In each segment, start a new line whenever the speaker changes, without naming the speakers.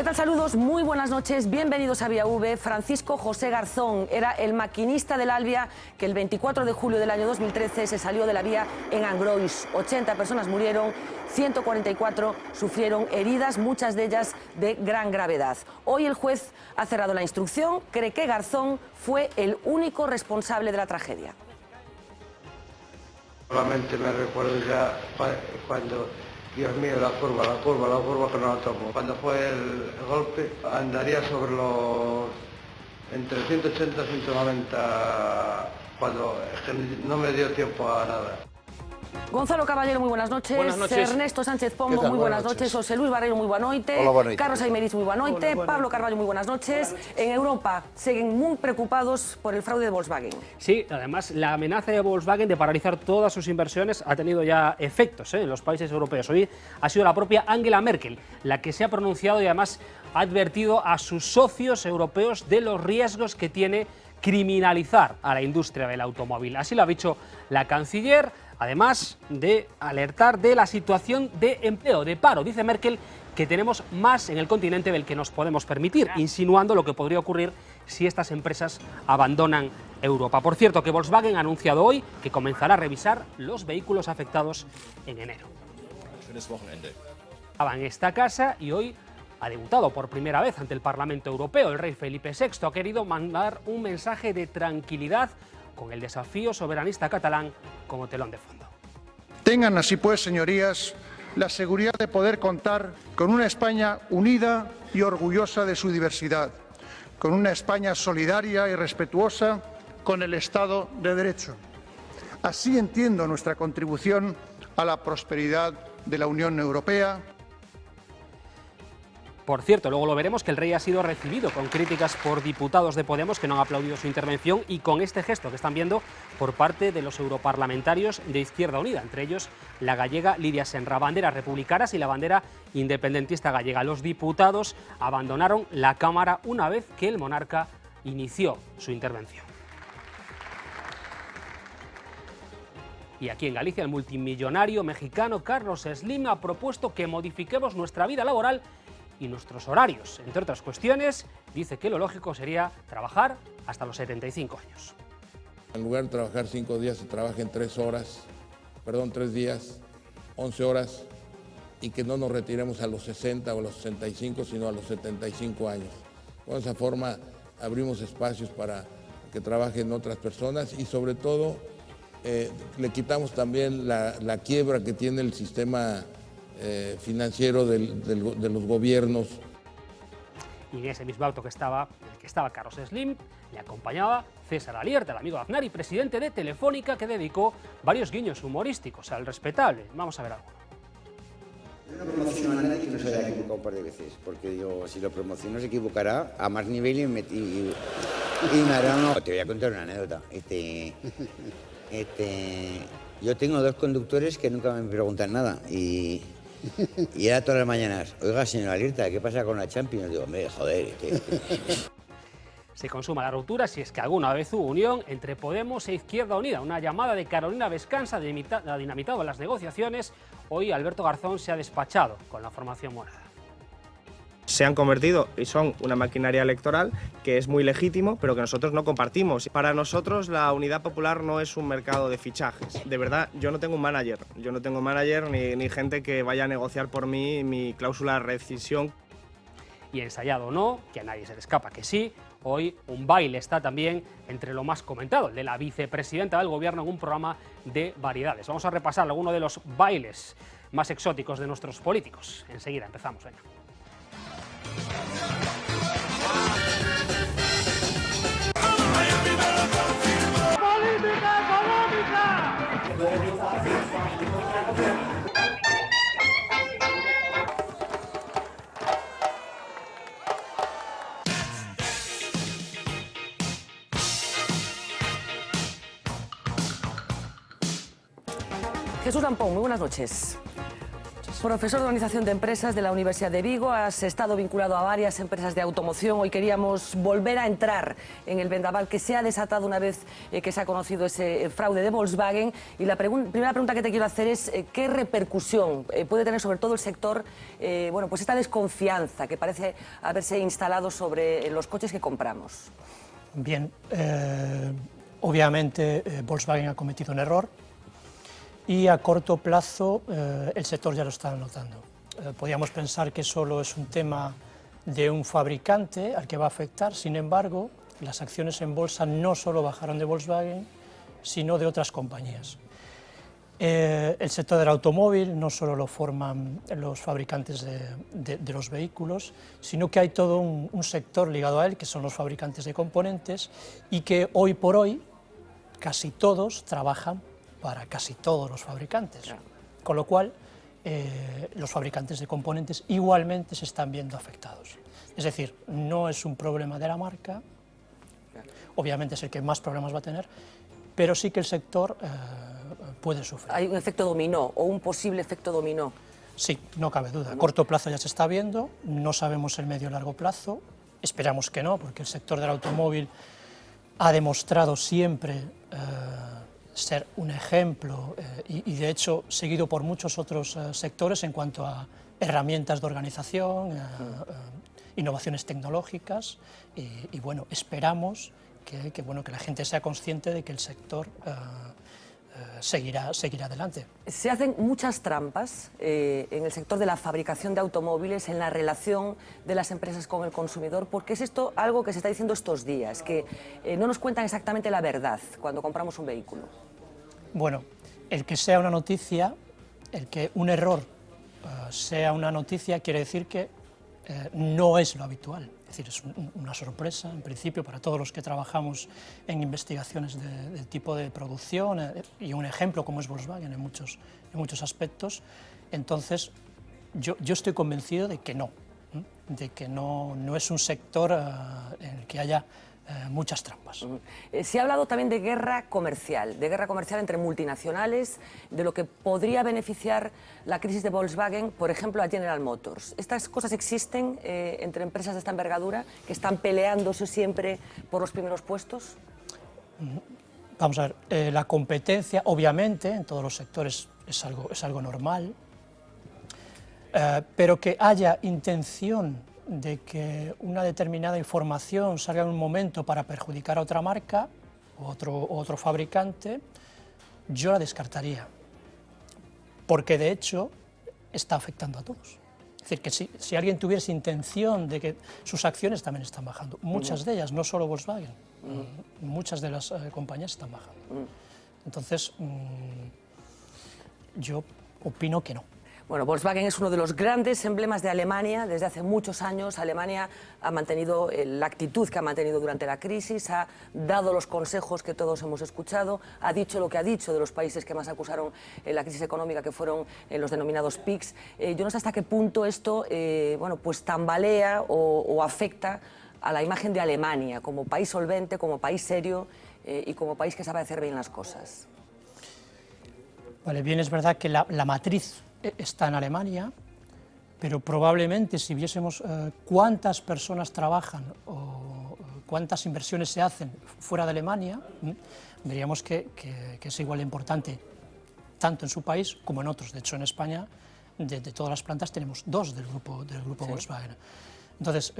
¿Qué tal? Saludos, muy buenas noches, bienvenidos a Vía V. Francisco José Garzón era el maquinista del Albia que el 24 de julio del año 2013 se salió de la vía en Angrois. 80 personas murieron, 144 sufrieron heridas, muchas de ellas de gran gravedad. Hoy el juez ha cerrado la instrucción, cree que Garzón fue el único responsable de la tragedia.
Solamente me recuerdo ya cuando, Dios mío, la curva que no la tomo. Cuando fue el golpe, andaría sobre los entre 180 y 190, cuando no me dio tiempo a nada.
Gonzalo Caballero, muy buenas noches.
Buenas noches.
Ernesto Sánchez Pombo, muy buenas noches. José Luis Barreiro, muy buenas noches.
Hola, buenas noches.
Carlos Aymerich, muy buenas noches. Pablo Carballo, muy buenas noches. En Europa siguen muy preocupados por el fraude de Volkswagen.
Sí, además la amenaza de Volkswagen de paralizar todas sus inversiones ha tenido ya efectos en los países europeos. Hoy ha sido la propia Angela Merkel la que se ha pronunciado y además ha advertido a sus socios europeos de los riesgos que tiene criminalizar a la industria del automóvil. Así lo ha dicho la canciller, además de alertar de la situación de empleo, de paro. Dice Merkel que tenemos más en el continente del que nos podemos permitir, insinuando lo que podría ocurrir si estas empresas abandonan Europa. Por cierto, que Volkswagen ha anunciado hoy que comenzará a revisar los vehículos afectados en enero. Estaba en esta casa y hoy ha debutado por primera vez ante el Parlamento Europeo. El rey Felipe VI ha querido mandar un mensaje de tranquilidad con el desafío soberanista catalán como telón de fondo.
Tengan así pues, señorías, la seguridad de poder contar con una España unida y orgullosa de su diversidad, con una España solidaria y respetuosa con el Estado de Derecho. Así entiendo nuestra contribución a la prosperidad de la Unión Europea.
Por cierto, luego lo veremos, que el rey ha sido recibido con críticas por diputados de Podemos que no han aplaudido su intervención y con este gesto que están viendo por parte de los europarlamentarios de Izquierda Unida, entre ellos la gallega Lidia Senra, banderas republicanas y la bandera independentista gallega. Los diputados abandonaron la Cámara una vez que el monarca inició su intervención. Y aquí en Galicia, el multimillonario mexicano Carlos Slim ha propuesto que modifiquemos nuestra vida laboral y nuestros horarios. Entre otras cuestiones, dice que lo lógico sería trabajar hasta los 75 años.
En lugar de trabajar 5 días, se trabajen 3 días, 11 horas, y que no nos retiremos a los 60 o a los 65, sino a los 75 años. De esa forma abrimos espacios para que trabajen otras personas y sobre todo le quitamos también la quiebra que tiene el sistema financiero de los gobiernos.
Y en ese mismo auto que estaba Carlos Slim, le acompañaba César Alierta, el amigo de Aznar y presidente de Telefónica, que dedicó varios guiños humorísticos al respetable. Vamos a ver algo.
Yo no promociono a nadie que no se haya equivocado un par de veces, porque digo, si lo promociono se equivocará a más nivel y me hará uno. Te voy a contar una anécdota. Yo tengo 2 conductores que nunca me preguntan nada y era todas las mañanas: oiga, señor Alierta, ¿qué pasa con la Champions? Digo, hombre, joder.
Se consuma la ruptura si es que alguna vez hubo unión entre Podemos e Izquierda Unida. Una llamada de Carolina Vescansa ha dinamitado las negociaciones. Hoy Alberto Garzón se ha despachado con la formación morada.
Se han convertido y son una maquinaria electoral que es muy legítimo, pero que nosotros no compartimos. Para nosotros la Unidad Popular no es un mercado de fichajes. De verdad, yo no tengo un manager. Yo no tengo manager ni gente que vaya a negociar por mí mi cláusula de rescisión.
Y ensayado o no, que a nadie se le escapa que sí, hoy un baile está también entre lo más comentado, el de la vicepresidenta del Gobierno en un programa de variedades. Vamos a repasar algunos de los bailes más exóticos de nuestros políticos. Enseguida empezamos, venga.
Jesús Lampón, muy buenas noches. Profesor de Organización de Empresas de la Universidad de Vigo, has estado vinculado a varias empresas de automoción. Hoy queríamos volver a entrar en el vendaval que se ha desatado una vez que se ha conocido ese fraude de Volkswagen. Y la primera pregunta que te quiero hacer es ¿qué repercusión puede tener sobre todo el sector bueno, pues esta desconfianza que parece haberse instalado sobre los coches que compramos?
Bien, obviamente Volkswagen ha cometido un error y a corto plazo el sector ya lo está notando. Podríamos pensar que solo es un tema de un fabricante al que va a afectar, sin embargo, las acciones en bolsa no solo bajaron de Volkswagen, sino de otras compañías. El sector del automóvil no solo lo forman los fabricantes de los vehículos, sino que hay todo un sector ligado a él, que son los fabricantes de componentes, y que hoy por hoy casi todos trabajan para casi todos los fabricantes, con lo cual los fabricantes de componentes igualmente se están viendo afectados. Es decir, no es un problema de la marca, obviamente es el que más problemas va a tener, pero sí que el sector puede sufrir.
¿Hay un efecto dominó o un posible efecto dominó?
Sí, no cabe duda. A corto plazo ya se está viendo, no sabemos el medio o largo plazo, esperamos que no, porque el sector del automóvil ha demostrado siempre ser un ejemplo y de hecho seguido por muchos otros sectores en cuanto a herramientas de organización, innovaciones tecnológicas y bueno, esperamos que la gente sea consciente de que el sector seguirá adelante.
Se hacen muchas trampas en el sector de la fabricación de automóviles, en la relación de las empresas con el consumidor, porque es esto algo que se está diciendo estos días, que no nos cuentan exactamente la verdad cuando compramos un vehículo.
Bueno, el que sea una noticia, el que un error sea una noticia, quiere decir que no es lo habitual. Es decir, es una sorpresa, en principio, para todos los que trabajamos en investigaciones del tipo de producción y un ejemplo como es Volkswagen en muchos aspectos. Entonces, yo estoy convencido de que no es un sector en el que haya muchas trampas.
Se ha hablado también de guerra comercial entre multinacionales, de lo que podría beneficiar la crisis de Volkswagen, por ejemplo, a General Motors. ¿Estas cosas existen entre empresas de esta envergadura, que están peleándose siempre por los primeros puestos?
Vamos a ver, la competencia, obviamente, en todos los sectores es algo normal, pero que haya intención de que una determinada información salga en un momento para perjudicar a otra marca o otro fabricante, yo la descartaría, porque de hecho está afectando a todos. Es decir, que si alguien tuviese intención de que sus acciones también están bajando, muchas de ellas, no solo Volkswagen, muchas de las compañías están bajando. Entonces, yo opino que no.
Bueno, Volkswagen es uno de los grandes emblemas de Alemania. Desde hace muchos años Alemania ha mantenido la actitud que ha mantenido durante la crisis, ha dado los consejos que todos hemos escuchado, ha dicho lo que ha dicho de los países que más acusaron la crisis económica, que fueron los denominados PIGS. Yo no sé hasta qué punto esto bueno, pues tambalea o afecta a la imagen de Alemania como país solvente, como país serio y como país que sabe hacer bien las cosas.
Vale, bien, es verdad que la matriz está en Alemania, pero probablemente si viésemos cuántas personas trabajan o cuántas inversiones se hacen fuera de Alemania, veríamos que es igual de importante tanto en su país como en otros. De hecho, en España, de todas las plantas, tenemos 2 del grupo ¿sí? Volkswagen. Entonces,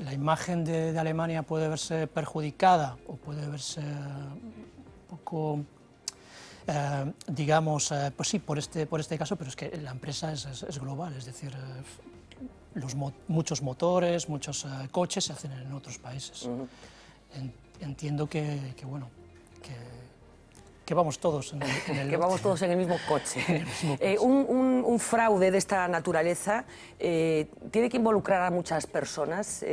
la imagen de Alemania puede verse perjudicada o puede verse un poco digamos, pues sí, por este caso, pero es que la empresa es global, es decir, muchos motores, muchos coches se hacen en otros países. Entiendo que bueno, que vamos todos en el
que vamos todos en el mismo coche. Un fraude de esta naturaleza tiene que involucrar a muchas personas.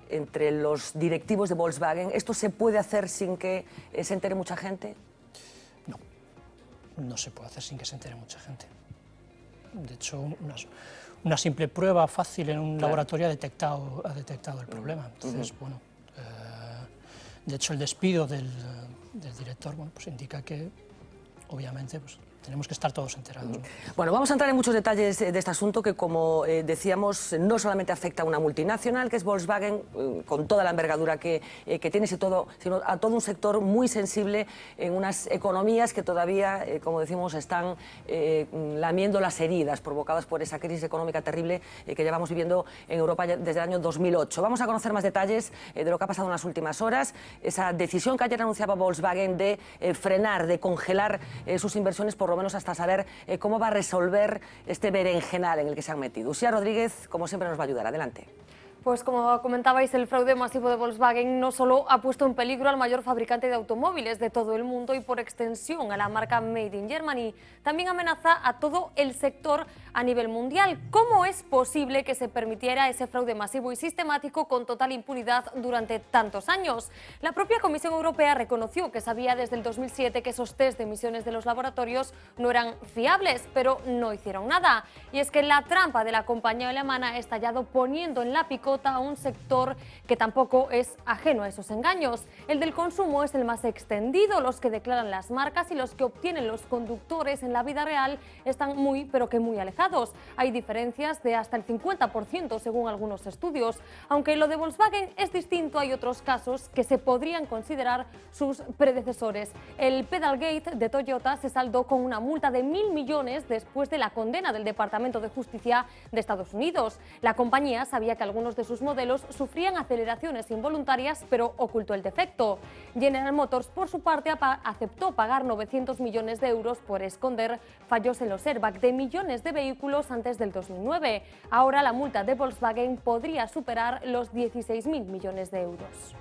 Entre los directivos de Volkswagen, ¿esto se puede hacer sin que se entere mucha gente?
No se puede hacer sin que se entere mucha gente. De hecho, una simple prueba fácil en un laboratorio ha detectado el problema. Entonces, bueno, de hecho el despido del director, bueno, pues indica que obviamente pues, Tenemos que estar todos enterados.
Bueno, vamos a entrar en muchos detalles de este asunto que, como decíamos, no solamente afecta a una multinacional, que es Volkswagen, con toda la envergadura que tiene, sino a todo un sector muy sensible en unas economías que todavía, como decimos, están lamiendo las heridas provocadas por esa crisis económica terrible que llevamos viviendo en Europa desde el año 2008. Vamos a conocer más detalles de lo que ha pasado en las últimas horas, esa decisión que ayer anunciaba Volkswagen de frenar, de congelar sus inversiones, por lo menos hasta saber cómo va a resolver este berenjenal en el que se han metido. Uxía Rodríguez, como siempre, nos va a ayudar. Adelante.
Pues como comentabais, el fraude masivo de Volkswagen no solo ha puesto en peligro al mayor fabricante de automóviles de todo el mundo y por extensión a la marca Made in Germany, también amenaza a todo el sector a nivel mundial. ¿Cómo es posible que se permitiera ese fraude masivo y sistemático con total impunidad durante tantos años? La propia Comisión Europea reconoció que sabía desde el 2007 que esos test de emisiones de los laboratorios no eran fiables, pero no hicieron nada. Y es que la trampa de la compañía alemana ha estallado poniendo en la picota a un sector que tampoco es ajeno a esos engaños. El del consumo es el más extendido. Los que declaran las marcas y los que obtienen los conductores en la vida real están muy, pero que muy alejados. Hay diferencias de hasta el 50% según algunos estudios. Aunque lo de Volkswagen es distinto, hay otros casos que se podrían considerar sus predecesores. El Pedalgate de Toyota se saldó con una multa de 1.000 millones después de la condena del Departamento de Justicia de Estados Unidos. La compañía sabía que algunos de sus modelos sufrían aceleraciones involuntarias, pero ocultó el defecto. General Motors, por su parte, aceptó pagar 900 millones de euros por esconder fallos en los airbags de millones de vehículos antes del 2009. Ahora la multa de Volkswagen podría superar los 16.000 millones de euros.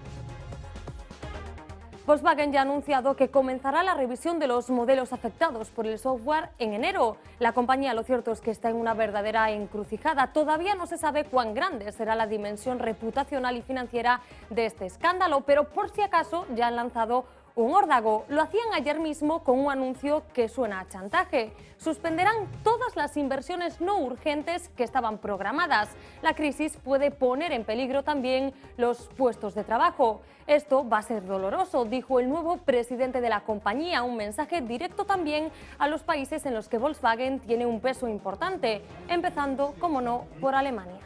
Volkswagen ya ha anunciado que comenzará la revisión de los modelos afectados por el software en enero. La compañía, lo cierto es que está en una verdadera encrucijada. Todavía no se sabe cuán grande será la dimensión reputacional y financiera de este escándalo, pero por si acaso ya han lanzado un órdago. Lo hacían ayer mismo con un anuncio que suena a chantaje. Suspenderán todas las inversiones no urgentes que estaban programadas. La crisis puede poner en peligro también los puestos de trabajo. Esto va a ser doloroso, dijo el nuevo presidente de la compañía, un mensaje directo también a los países en los que Volkswagen tiene un peso importante, empezando, como no, por Alemania.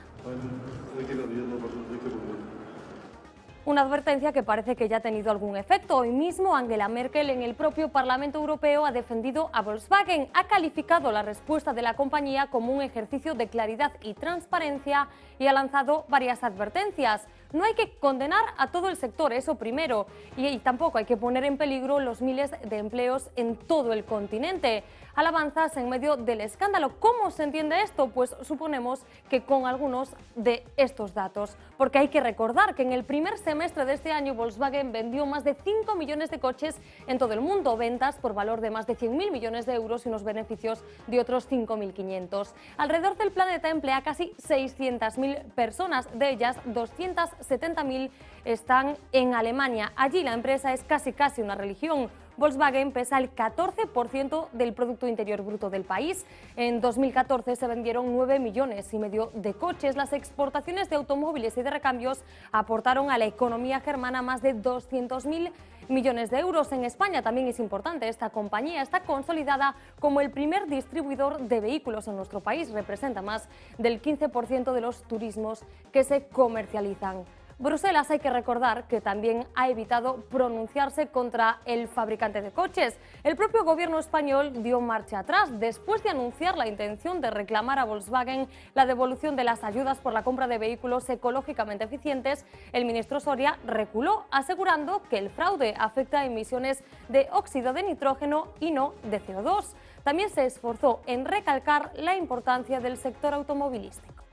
Una advertencia que parece que ya ha tenido algún efecto. Hoy mismo Angela Merkel en el propio Parlamento Europeo ha defendido a Volkswagen, ha calificado la respuesta de la compañía como un ejercicio de claridad y transparencia y ha lanzado varias advertencias. No hay que condenar a todo el sector, eso primero, y tampoco hay que poner en peligro los miles de empleos en todo el continente. Alabanzas en medio del escándalo. ¿Cómo se entiende esto? Pues suponemos que con algunos de estos datos, porque hay que recordar que en el primer semestre de este año Volkswagen vendió más de 5 millones de coches en todo el mundo, ventas por valor de más de 100.000 millones de euros y unos beneficios de otros 5.500. Alrededor del planeta emplea casi 600.000 personas, de ellas 270.000 están en Alemania. Allí la empresa es casi una religión. Volkswagen pesa el 14% del Producto Interior Bruto del país. En 2014 se vendieron 9,5 millones de coches. Las exportaciones de automóviles y de recambios aportaron a la economía germana más de 200.000 millones de euros. En España también es importante. Esta compañía está consolidada como el primer distribuidor de vehículos en nuestro país. Representa más del 15% de los turismos que se comercializan. Bruselas, hay que recordar que también ha evitado pronunciarse contra el fabricante de coches. El propio gobierno español dio marcha atrás después de anunciar la intención de reclamar a Volkswagen la devolución de las ayudas por la compra de vehículos ecológicamente eficientes. El ministro Soria reculó, asegurando que el fraude afecta a emisiones de óxido de nitrógeno y no de CO2. También se esforzó en recalcar la importancia del sector automovilístico.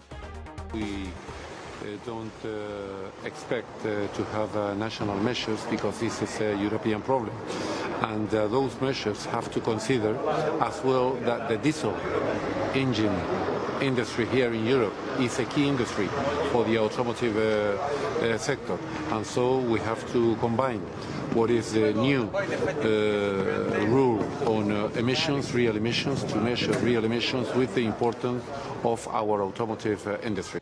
Don't expect to have national measures because this is a European problem, and those measures have to consider as well that the diesel engine industry here in Europe is a key industry for the automotive sector, and so we have to combine what is the new rule on emissions, real emissions, to measure real emissions with the importance of our automotive industry.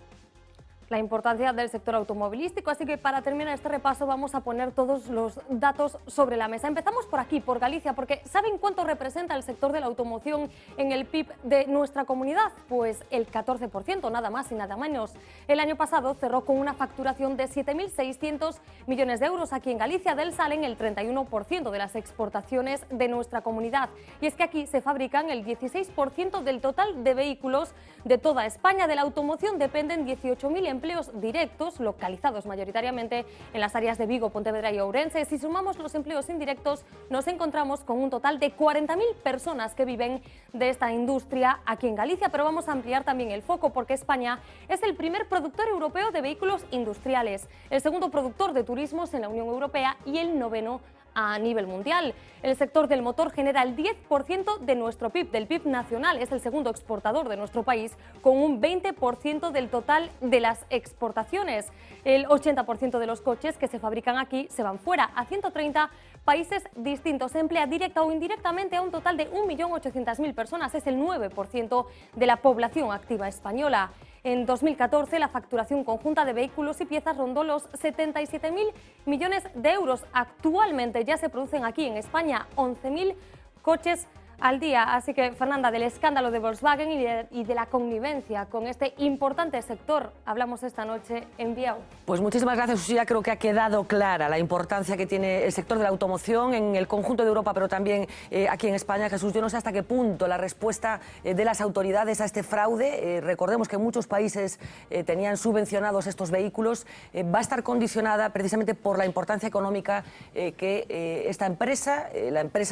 la importancia del sector automovilístico, así que para terminar este repaso vamos a poner todos los datos sobre la mesa. Empezamos por aquí, por Galicia, porque ¿saben cuánto representa el sector de la automoción en el PIB de nuestra comunidad? Pues el 14%, nada más y nada menos. El año pasado cerró con una facturación de 7.600 millones de euros. Aquí en Galicia del salen el 31% de las exportaciones de nuestra comunidad. Y es que aquí se fabrican el 16% del total de vehículos de toda España. De la automoción dependen 18.000 empleos directos, localizados mayoritariamente en las áreas de Vigo, Pontevedra y Ourense. Si sumamos los empleos indirectos, nos encontramos con un total de 40.000 personas que viven de esta industria aquí en Galicia. Pero vamos a ampliar también el foco, porque España es el primer productor europeo de vehículos industriales, el segundo productor de turismos en la Unión Europea y el noveno a nivel mundial. El sector del motor genera el 10% de nuestro PIB, del PIB nacional. Es el segundo exportador de nuestro país, con un 20% del total de las exportaciones. El 80% de los coches que se fabrican aquí se van fuera, a 130 países distintos. Se emplea directa o indirectamente a un total de 1.800.000 personas. Es el 9% de la población activa española. En 2014 la facturación conjunta de vehículos y piezas rondó los 77.000 millones de euros. Actualmente ya se producen aquí en España 11.000 coches al día. Así que, Fernanda, del escándalo de Volkswagen y de la connivencia con este importante sector hablamos esta noche en Biau.
Pues muchísimas gracias, Usía. Creo que ha quedado clara la importancia que tiene el sector de la automoción en el conjunto de Europa, pero también aquí en España. Jesús, yo no sé hasta qué punto la respuesta de las autoridades a este fraude, recordemos que muchos países tenían subvencionados estos vehículos, va a estar condicionada precisamente por la importancia económica que esta empresa,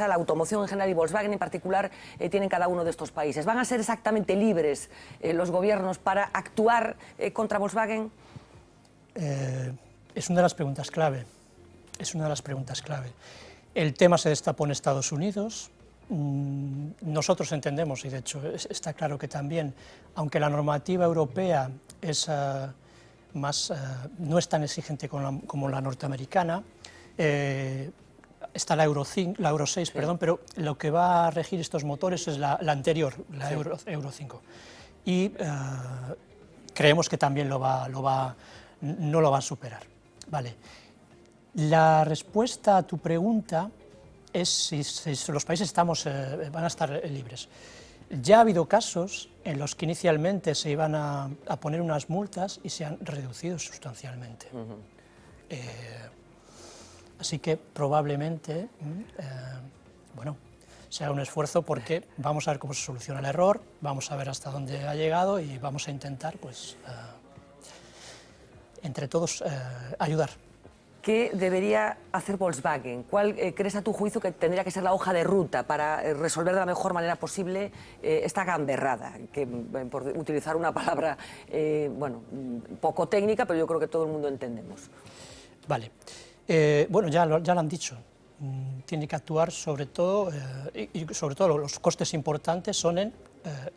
la automoción en general y Volkswagen en particular, tienen cada uno de estos países. ¿Van a ser exactamente libres los gobiernos para actuar contra Volkswagen?
Es una de las preguntas clave. Es una de las preguntas clave. El tema se destapó en Estados Unidos. Nosotros entendemos, y de hecho está claro que también, aunque la normativa europea es no es tan exigente como la norteamericana, está la Euro 6, perdón, pero lo que va a regir estos motores es la anterior, la Euro 5. Y creemos que también no lo va a superar. Vale. La respuesta a tu pregunta es si los países van a estar libres. Ya ha habido casos en los que inicialmente se iban a poner unas multas y se han reducido sustancialmente. Así que probablemente, sea un esfuerzo, porque vamos a ver cómo se soluciona el error, vamos a ver hasta dónde ha llegado y vamos a intentar, entre todos, ayudar.
¿Qué debería hacer Volkswagen? ¿Cuál crees a tu juicio que tendría que ser la hoja de ruta para resolver de la mejor manera posible esta gamberrada? Que, por utilizar una palabra poco técnica, pero yo creo que todo el mundo entendemos.
Vale. Ya lo han dicho. Tiene que actuar sobre todo, y sobre todo los costes importantes son en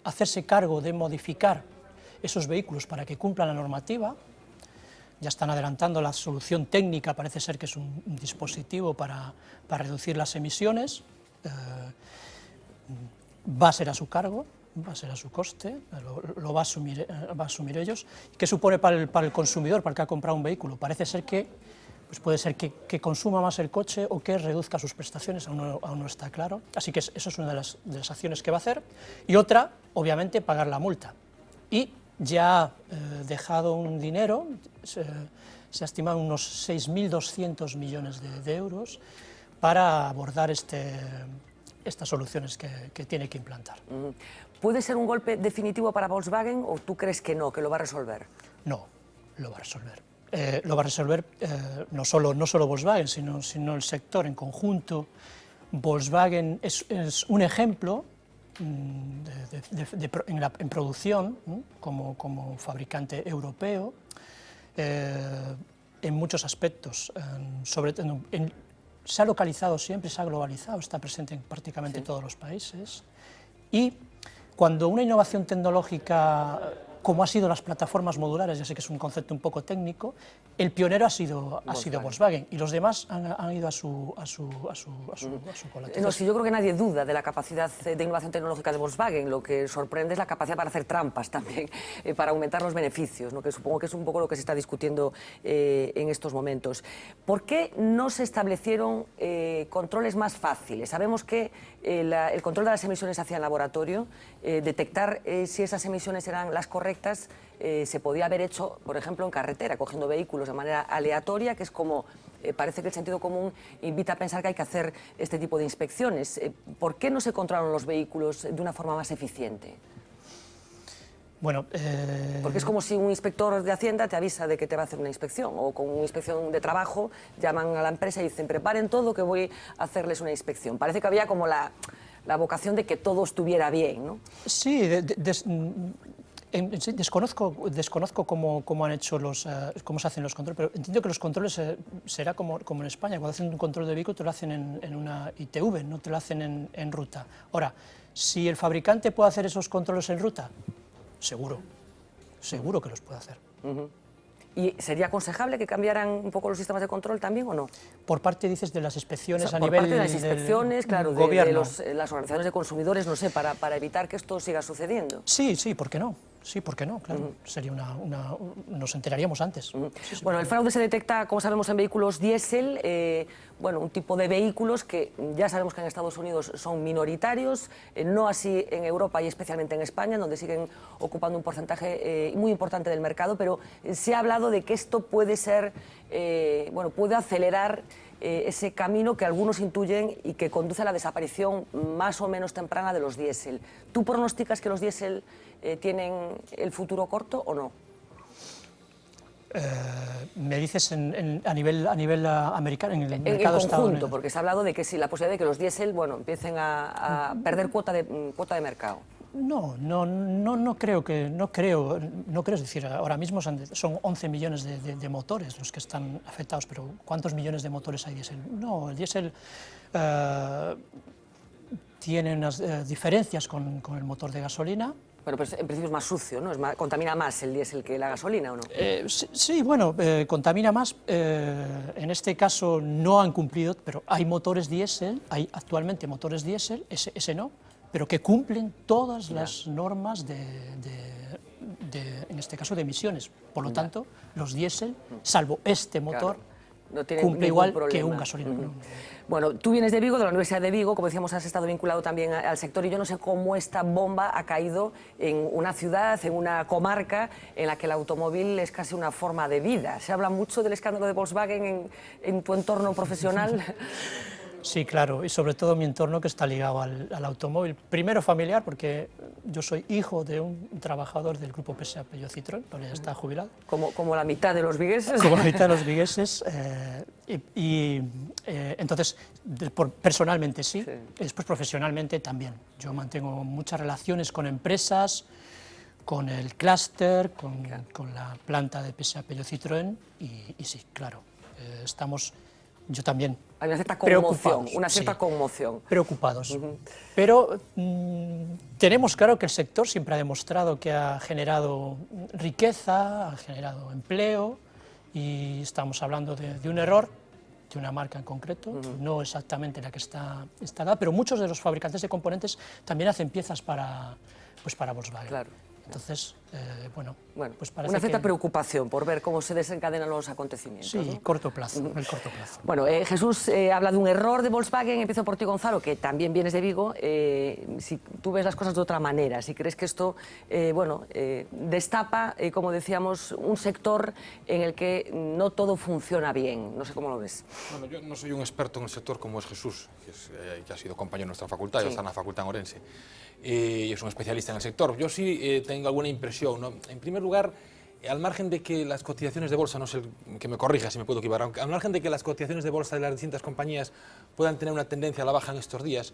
hacerse cargo de modificar esos vehículos para que cumplan la normativa. Ya están adelantando la solución técnica, parece ser que es un dispositivo para reducir las emisiones. Va a ser a su cargo, va a ser a su coste, lo va a asumir ellos. ¿Qué supone para el consumidor, para el que ha comprado un vehículo? Parece ser que puede ser que consuma más el coche o que reduzca sus prestaciones, aún no está claro. Así que eso es una de las acciones que va a hacer. Y otra, obviamente, pagar la multa. Y ya ha dejado un dinero, se ha estimado unos 6.200 millones de euros para abordar estas soluciones que tiene que implantar.
¿Puede ser un golpe definitivo para Volkswagen o tú crees que no, que lo va a resolver?
No, lo va a resolver. Lo va a resolver no solo Volkswagen, sino el sector en conjunto. Volkswagen es un ejemplo en producción, ¿no? como fabricante europeo, en muchos aspectos. Se ha localizado siempre, se ha globalizado, está presente en prácticamente todos los países. Y cuando una innovación tecnológica como ha sido las plataformas modulares, ya sé que es un concepto un poco técnico, el pionero ha sido Volkswagen, y los demás han ido a su colateral.
No, sí, yo creo que nadie duda de la capacidad de innovación tecnológica de Volkswagen. Lo que sorprende es la capacidad para hacer trampas también, para aumentar los beneficios, ¿no? Que supongo que es un poco lo que se está discutiendo en estos momentos. ¿Por qué no se establecieron controles más fáciles? Sabemos que el control de las emisiones hacia el laboratorio, detectar si esas emisiones eran las correctas, se podía haber hecho, por ejemplo, en carretera, cogiendo vehículos de manera aleatoria, que es como parece que el sentido común invita a pensar que hay que hacer este tipo de inspecciones. ¿Por qué no se controlan los vehículos de una forma más eficiente?
Bueno,
porque es como si un inspector de Hacienda te avisa de que te va a hacer una inspección, o con una inspección de trabajo llaman a la empresa y dicen preparen todo que voy a hacerles una inspección. Parece que había como la vocación de que todo estuviera bien, ¿no?
Sí, desconozco cómo han hecho cómo se hacen los controles, pero entiendo que los controles será como en España, cuando hacen un control de vehículo te lo hacen en una ITV, no te lo hacen en ruta. Ahora, si el fabricante puede hacer esos controles en ruta, seguro que los puede hacer.
¿Y sería aconsejable que cambiaran un poco los sistemas de control también o no?
Por parte, dices, de las inspecciones,
o sea,
a
por
nivel
parte de las inspecciones, claro, de las organizaciones de consumidores, no sé, para evitar que esto siga sucediendo.
Sí, ¿por qué no? Sí, ¿por qué no? Claro, sería nos enteraríamos antes. Sí,
bueno, el fraude se detecta, como sabemos, en vehículos diésel, bueno, un tipo de vehículos que ya sabemos que en Estados Unidos son minoritarios, no así en Europa y especialmente en España, donde siguen ocupando un porcentaje muy importante del mercado, pero se ha hablado de que esto puede ser, bueno, puede acelerar ese camino que algunos intuyen y que conduce a la desaparición más o menos temprana de los diésel. ¿Tú pronosticas que los diésel tienen el futuro corto o no?
Me dices a nivel americano, en el mercado
conjunto, porque se ha hablado de que si la posibilidad de que los diésel, bueno, empiecen a perder cuota de mercado.
No creo, es decir, ahora mismo son 11 millones de motores los que están afectados, pero ¿cuántos millones de motores hay diésel? No, el diésel tiene unas diferencias con el motor de gasolina.
Bueno, pues en principio es más sucio, ¿no? Contamina más el diésel que la gasolina, ¿o no?
Sí, bueno, contamina más. En este caso no han cumplido, pero hay motores diésel, hay actualmente motores diésel, ese no, pero que cumplen todas las normas en este caso, de emisiones. Por lo tanto, los diésel, salvo este motor,
no tiene
cumple igual
problema
que un gasolina.
Bueno, tú vienes de Vigo, de la Universidad de Vigo, como decíamos, has estado vinculado también al sector, y yo no sé cómo esta bomba ha caído en una ciudad, en una comarca en la que el automóvil es casi una forma de vida. ¿Se habla mucho del escándalo de Volkswagen en tu entorno profesional?
Sí, claro, y sobre todo mi entorno, que está ligado al automóvil. Primero familiar, porque yo soy hijo de un trabajador del grupo PSA Peugeot Citroën, pero ya está jubilado.
Como la mitad de los vigueses.
Como la mitad de los vigueses. Entonces, personalmente sí, y después profesionalmente también. Yo mantengo muchas relaciones con empresas, con el clúster, con la planta de PSA Peugeot Citroën, y sí, claro, estamos... Yo también.
Hay una cierta conmoción,
Preocupados. Pero tenemos claro que el sector siempre ha demostrado que ha generado riqueza, ha generado empleo, y estamos hablando de un error de una marca en concreto, no exactamente la que está dada, pero muchos de los fabricantes de componentes también hacen piezas para Volkswagen.
Claro.
Entonces, bueno, pues
parece una cierta preocupación por ver cómo se desencadenan los acontecimientos.
Sí,
¿no?
corto plazo, el corto plazo.
Bueno, Jesús habla de un error de Volkswagen. Empiezo por ti, Gonzalo, que también vienes de Vigo. Si tú ves las cosas de otra manera, si crees que esto destapa, como decíamos, un sector en el que no todo funciona bien. No sé cómo lo ves.
Bueno, yo no soy un experto en el sector como es Jesús, que ha sido compañero de nuestra facultad, ya está en la facultad en Orense, y es un especialista en el sector. Yo sí tengo alguna impresión, ¿no? En primer lugar, al margen de que las cotizaciones de bolsa, no sé, que me corrija si me puedo equivocar, al margen de que las cotizaciones de bolsa de las distintas compañías puedan tener una tendencia a la baja en estos días,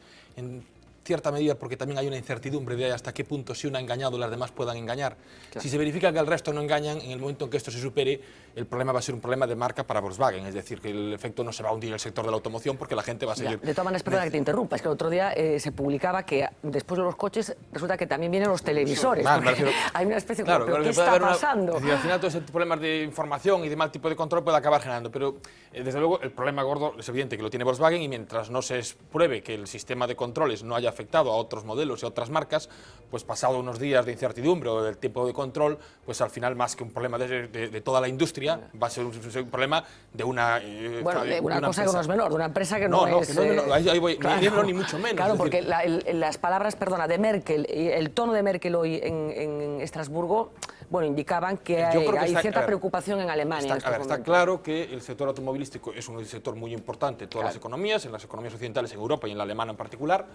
cierta medida porque también hay una incertidumbre de hasta qué punto si uno ha engañado las demás puedan engañar. Claro. Si se verifica que el resto no engañan, en el momento en que esto se supere, el problema va a ser un problema de marca para Volkswagen, es decir, que el efecto no se va a hundir el sector de la automoción porque la gente va a seguir...
De todas maneras, perdona que te interrumpa, es que el otro día se publicaba que después de los coches resulta que también vienen los televisores, hay una especie de...
Claro,
¿Pero qué está pasando?
Es decir, al final todos estos problemas de información y de mal tipo de control puede acabar generando, pero desde luego el problema gordo es evidente que lo tiene Volkswagen y mientras no se pruebe que el sistema de controles no haya afectado a otros modelos y a otras marcas, pues pasado unos días de incertidumbre o del tiempo de control, pues al final más que un problema de toda la industria, va a ser un problema de una...
bueno, de una cosa que no es menor, de una empresa que no es...
ahí voy,
claro,
ni mucho menos.
Claro, porque las palabras, perdona, de Merkel, y el tono de Merkel hoy en Estrasburgo, bueno, indicaban que hay cierta preocupación en Alemania.
Está claro que el sector automovilístico es un sector muy importante en todas las economías, en las economías occidentales, en Europa y en la alemana en particular.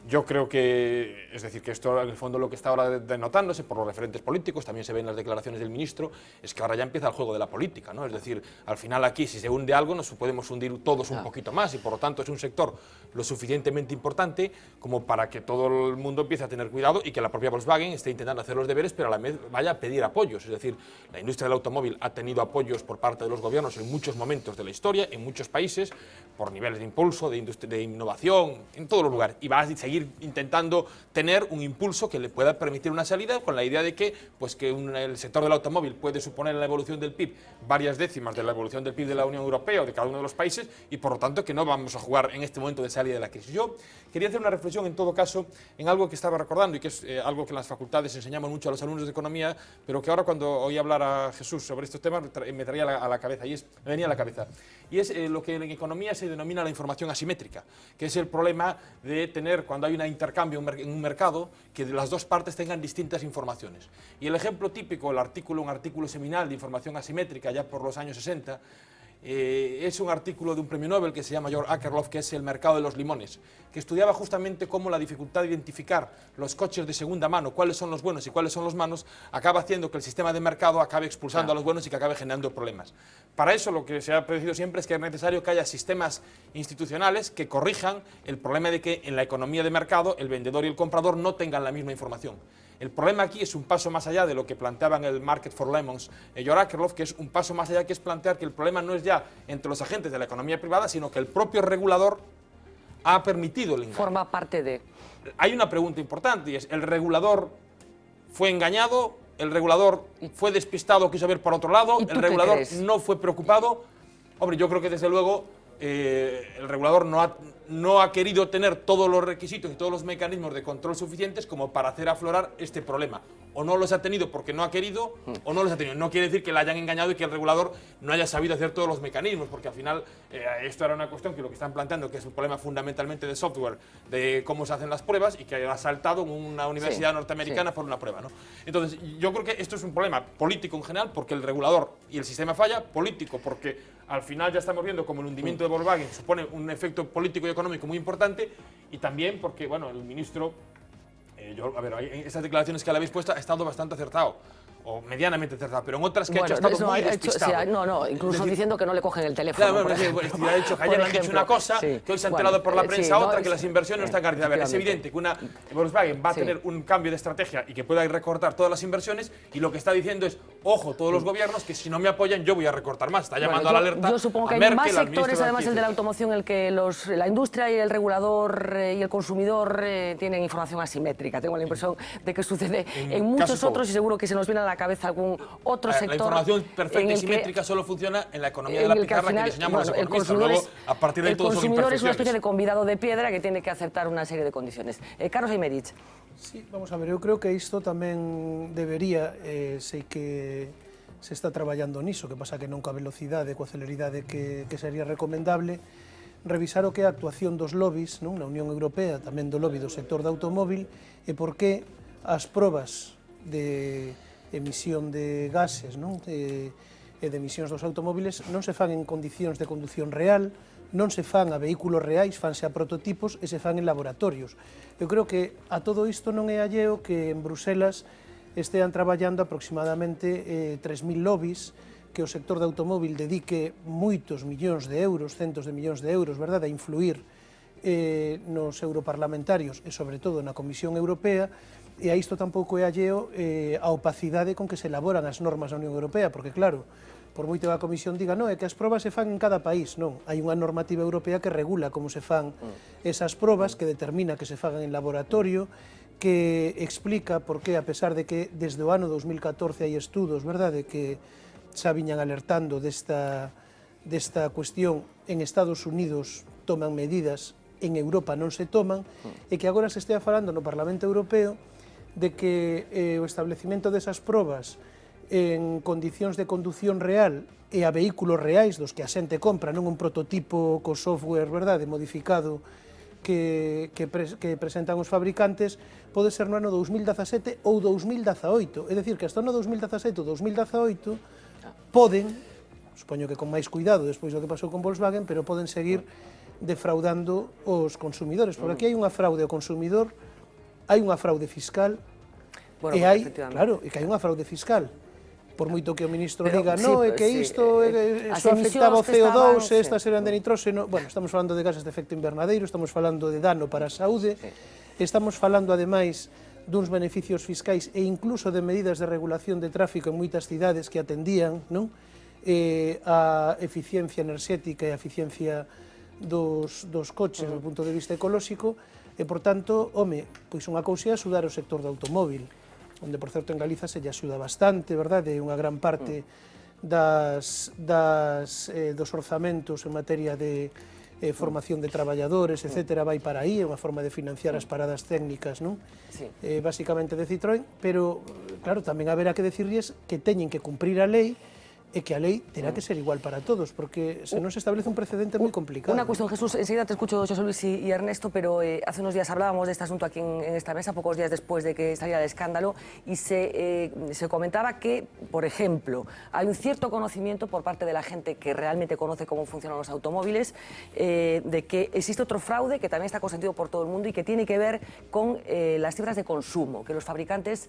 Yo creo que, es decir, que esto en el fondo lo que está ahora denotándose por los referentes políticos, también se ven las declaraciones del ministro, es que ahora ya empieza el juego de la política, ¿no? Es decir, al final aquí si se hunde algo nos podemos hundir todos un poquito más y por lo tanto es un sector lo suficientemente importante como para que todo el mundo empiece a tener cuidado y que la propia Volkswagen esté intentando hacer los deberes pero a la vez vaya a pedir apoyos, es decir, la industria del automóvil ha tenido apoyos por parte de los gobiernos en muchos momentos de la historia, en muchos países, por niveles de impulso, de innovación, en todos los lugares, y va a seguir intentando tener un impulso que le pueda permitir una salida con la idea de que, pues el sector del automóvil puede suponer en la evolución del PIB varias décimas de la evolución del PIB de la Unión Europea o de cada uno de los países y por lo tanto que no vamos a jugar en este momento de salida de la crisis. Yo quería hacer una reflexión en todo caso en algo que estaba recordando y que es algo que en las facultades enseñamos mucho a los alumnos de economía, pero que ahora cuando oí hablar a Jesús sobre estos temas me traía a la cabeza y me venía a la cabeza. Y es lo que en economía se denomina la información asimétrica, que es el problema de tener cuando hay un intercambio en un mercado que las dos partes tengan distintas informaciones. Y el ejemplo típico, un artículo seminal de información asimétrica ya por los años 60, es un artículo de un premio Nobel que se llama Georg Akerlof, que es El mercado de los limones, que estudiaba justamente cómo la dificultad de identificar los coches de segunda mano, cuáles son los buenos y cuáles son los malos, acaba haciendo que el sistema de mercado acabe expulsando a los buenos y que acabe generando problemas. Para eso lo que se ha predecido siempre es que es necesario que haya sistemas institucionales que corrijan el problema de que en la economía de mercado el vendedor y el comprador no tengan la misma información. El problema aquí es un paso más allá de lo que planteaban el Market for Lemons, Georg Akerlof, que es un paso más allá, que es plantear que el problema no es ya entre los agentes de la economía privada, sino que el propio regulador ha permitido el engaño.
Forma parte de...
Hay una pregunta importante y es, ¿el regulador fue engañado? ¿El regulador fue despistado, quiso ver por otro lado? ¿El regulador no fue preocupado? Hombre, yo creo que desde luego el regulador no ha querido tener todos los requisitos y todos los mecanismos de control suficientes como para hacer aflorar este problema. O no los ha tenido porque no ha querido, o no los ha tenido. No quiere decir que le hayan engañado y que el regulador no haya sabido hacer todos los mecanismos, porque al final esto era una cuestión que lo que están planteando, que es un problema fundamentalmente de software, de cómo se hacen las pruebas, y que ha saltado en una universidad norteamericana por una prueba, ¿no? Entonces, yo creo que esto es un problema político en general, porque el regulador y el sistema falla, político, porque al final ya estamos viendo como el hundimiento de Volkswagen supone un efecto político y económico muy importante, y también porque, bueno, el ministro, estas declaraciones que le habéis puesto ha estado bastante acertado, o medianamente acertado, pero en otras que ha hecho ha estado muy despistado.
Incluso diciendo que no le cogen el teléfono.
Claro, ha dicho que ayer le han dicho una cosa, que hoy se ha enterado por la prensa otra, que las inversiones no están garantizadas. A ver, es evidente que Volkswagen va a tener un cambio de estrategia y que pueda recortar todas las inversiones, y lo que está diciendo es, ojo, todos los gobiernos, que si no me apoyan yo voy a recortar más. Está llamando a la alerta.
Yo supongo que hay más sectores, además el de la automoción, en el que la industria y el regulador y el consumidor tienen información asimétrica. Tengo la impresión de que sucede en muchos otros, y seguro que se nos viene a la cabeza algún otro sector.
La información perfecta y simétrica solo funciona en la economía de la pizarra que diseñamos los economistas. Luego, a partir de ahí todos son imperfecciones. El consumidor es una especie de convidado de piedra que tiene que aceptar una serie de condiciones. Carlos Aymerich.
Sí, vamos a ver, eu creo que isto tamén debería, sei que se está traballando niso, que pasa que non coa velocidade, coa celeridade que sería recomendable, revisar o que é a actuación dos lobbies na Unión Europea, tamén do lobby do sector do automóvil, e por que as probas de emisión de gases e de emisións dos automóviles non se fan en condicións de conducción real, non se fan a vehículos reais, fanse a prototipos e se fan en laboratorios. Eu creo que a todo isto non é alleo que en Bruselas estean traballando aproximadamente 3.000 lobbies, que o sector do automóvil dedique moitos millóns de euros, centos de millóns de euros, verdade, a influir nos europarlamentarios e sobre todo na Comisión Europea, e a isto tampouco é alleo a opacidade con que se elaboran as normas da Unión Europea, porque claro, por moito que a Comisión diga, non, é que as probas se fan en cada país, non, hai unha normativa europea que regula como se fan esas probas, que determina que se fagan en laboratorio, que explica por que, a pesar de que desde o ano 2014 hai estudos, verdade, que xa viñan alertando desta cuestión, en Estados Unidos toman medidas, en Europa non se toman, e que agora se estea falando no Parlamento Europeo de que o establecimento desas probas en condicións de condución real e a vehículos reais dos que a xente compra, non un prototipo co software, verdade, modificado que presentan os fabricantes, pode ser no ano 2017 ou 2018. É dicir, que hasta no 2017 ou 2018 poden, supoño que con máis cuidado despois do que pasou con Volkswagen, pero poden seguir defraudando os consumidores. Porque aquí hai unha fraude ao consumidor, hai unha fraude fiscal, e hai, claro, e que hai unha fraude fiscal. Por moito que o ministro diga, non, é que isto afectaba o CO2, estas eran de nitróxeno. Bueno, estamos falando de gases de efecto invernadeiro, estamos falando de dano para a saúde, estamos falando, ademais, duns beneficios fiscais e incluso de medidas de regulación de tráfico en moitas cidades que atendían, non, a eficiencia enerxética e a eficiencia dos coches do punto de vista ecolóxico, e, por tanto, home, pois unha cousa é axudar o sector do automóvil, onde, por certo, en Galiza se lle axuda bastante, verdade? Unha gran parte dos orzamentos en materia de formación de traballadores, etc., vai para aí, é unha forma de financiar as paradas técnicas, non? Básicamente de Citroën, pero, claro, tamén haberá que decirlles que teñen que cumprir a lei, e que a lei terá que ser igual para todos, porque se non se establece un precedente moi complicado.
Una cuestión, Jesús, enseguida te escucho, José Luis y Ernesto, pero hace unos días hablábamos de este asunto aquí en esta mesa, pocos días después de que saliera el escándalo, y se comentaba que, por ejemplo, hay un cierto conocimiento por parte de la gente que realmente conoce cómo funcionan los automóviles, de que existe otro fraude que también está consentido por todo el mundo y que tiene que ver con las cifras de consumo que los fabricantes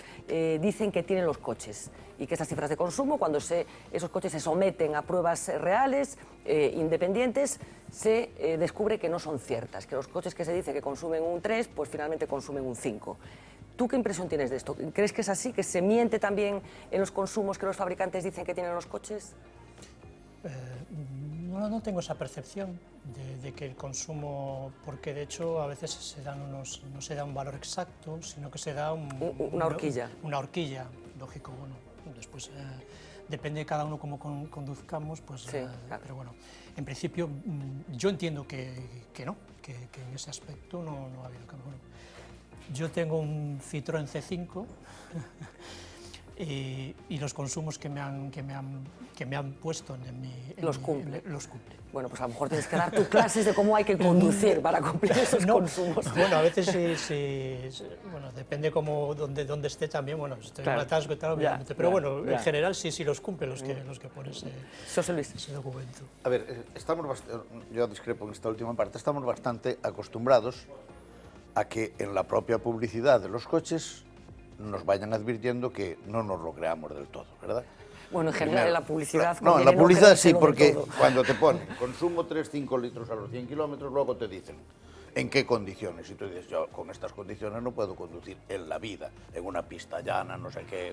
dicen que tienen los coches, y que estas cifras de consumo, cuando esos coches se someten a pruebas reales, independientes, se descubre que no son ciertas, que los coches que se dice que consumen un 3, pues finalmente consumen un 5. ¿Tú qué impresión tienes de esto? ¿Crees que es así, que se miente también en los consumos que los fabricantes dicen que tienen los coches?
No tengo esa percepción de que el consumo, porque de hecho a veces no se da un valor exacto, sino que se da
una horquilla.
Una horquilla, lógico, bueno, después depende de cada uno cómo conduzcamos, pues,
sí, claro.
Pero bueno, en principio yo entiendo que no, que en ese aspecto no ha habido cambio. Bueno, yo tengo un Citroën C5 y los consumos que me han puesto
los cumple.
Los cumple.
Bueno, pues a lo mejor tienes que dar tus clases de cómo hay que conducir para cumplir esos consumos.
Bueno, a veces bueno, depende dónde esté también, bueno, estoy en un atasco y tal, obviamente, pero bueno, en general sí los cumple los que pone ese documento.
A ver, yo discrepo en esta última parte, estamos bastante acostumbrados a que en la propia publicidad de los coches nos vayan advirtiendo que no nos lo creamos del todo, ¿verdad?
Bueno, en general en la publicidad...
No, en la publicidad sí, porque cuando te ponen consumo 3-5 litros a los 100 kilómetros, luego te dicen en qué condiciones. Y tú dices, yo con estas condiciones no puedo conducir en la vida, en una pista llana, no sé qué,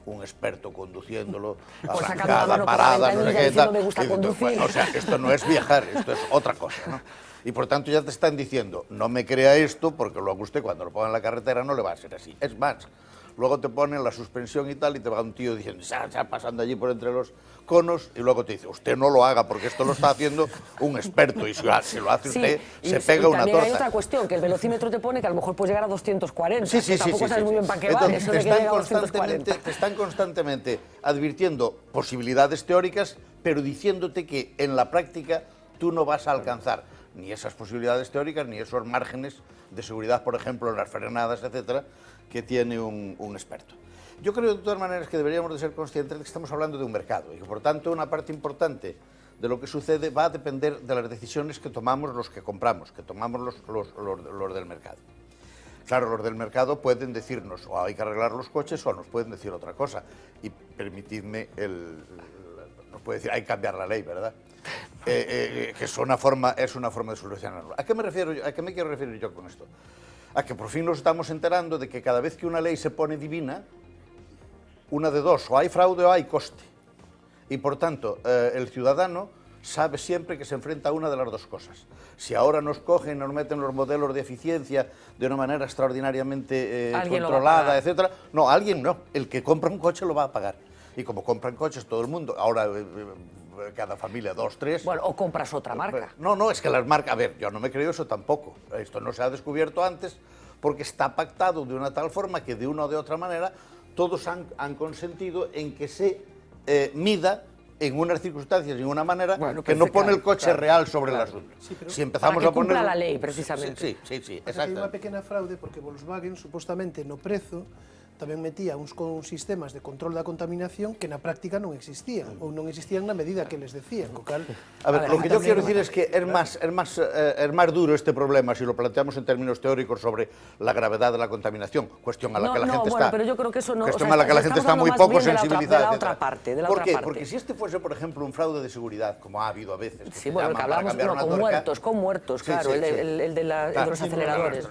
un experto conduciéndolo, arrancada, parada, no sé qué, tal.
Me gusta conducir.
Bueno, o sea, esto no es viajar, esto es otra cosa, ¿no? Y por tanto ya te están diciendo, no me crea esto, porque luego usted cuando lo ponga en la carretera no le va a ser así. Es más, luego te ponen la suspensión y tal, y te va un tío diciendo, ya pasando allí por entre los conos, y luego te dice, usted no lo haga, porque esto lo está haciendo un experto, y si lo hace usted, se pega una torta.
También hay otra cuestión, que el velocímetro te pone que a lo mejor puedes llegar a 240,
sí,
tampoco sabes muy bien para qué vale, eso de que llega a 240.
Te están constantemente advirtiendo posibilidades teóricas, pero diciéndote que en la práctica tú no vas a alcanzar ni esas posibilidades teóricas, ni esos márgenes de seguridad, por ejemplo, en las frenadas, etcétera, que tiene un experto. Yo creo, de todas maneras, que deberíamos de ser conscientes de que estamos hablando de un mercado y que, por tanto, una parte importante de lo que sucede va a depender de las decisiones que tomamos los que compramos, que tomamos los del mercado. Claro, los del mercado pueden decirnos, o hay que arreglar los coches, o nos pueden decir otra cosa. Y permitidme, nos puede decir, hay que cambiar la ley, ¿verdad? que es una forma de solucionarlo. ¿A qué me quiero referir yo con esto? A que por fin nos estamos enterando de que cada vez que una ley se pone divina, una de dos, o hay fraude o hay coste. Y por tanto, el ciudadano sabe siempre que se enfrenta a una de las dos cosas. Si ahora nos cogen, nos meten los modelos de eficiencia de una manera extraordinariamente controlada, etcétera, no, alguien no. El que compra un coche lo va a pagar. Y como compran coches todo el mundo, ahora cada familia 2, 3...
Bueno, o compras otra marca.
No, es que las marcas... A ver, yo no me creo eso tampoco. Esto no se ha descubierto antes porque está pactado de una tal forma que de una o de otra manera todos han consentido en que se mida en unas circunstancias y en una manera que no pone el coche real sobre el asunto.
Sí,
si empezamos a poner
la lei, precisamente.
Sí,
exacto. Hai unha pequena fraude porque Volkswagen supostamente no prezo tamén metía uns sistemas de control da contaminación que na práctica non existían, ou non existían na medida que les decían.
A ver, lo que yo quiero decir es que es más duro este problema si lo planteamos en términos teóricos sobre la gravedad de la contaminación, cuestión a la que la gente está...
pero yo creo que eso no...
Cuestión a la que la gente está muy poco sensibilizada.
De la otra parte.
¿Por qué? Porque si este fuese, por ejemplo, un fraude de seguridad, como ha habido a veces...
Sí, bueno, el que hablábamos con muertos, claro, el de los aceleradores.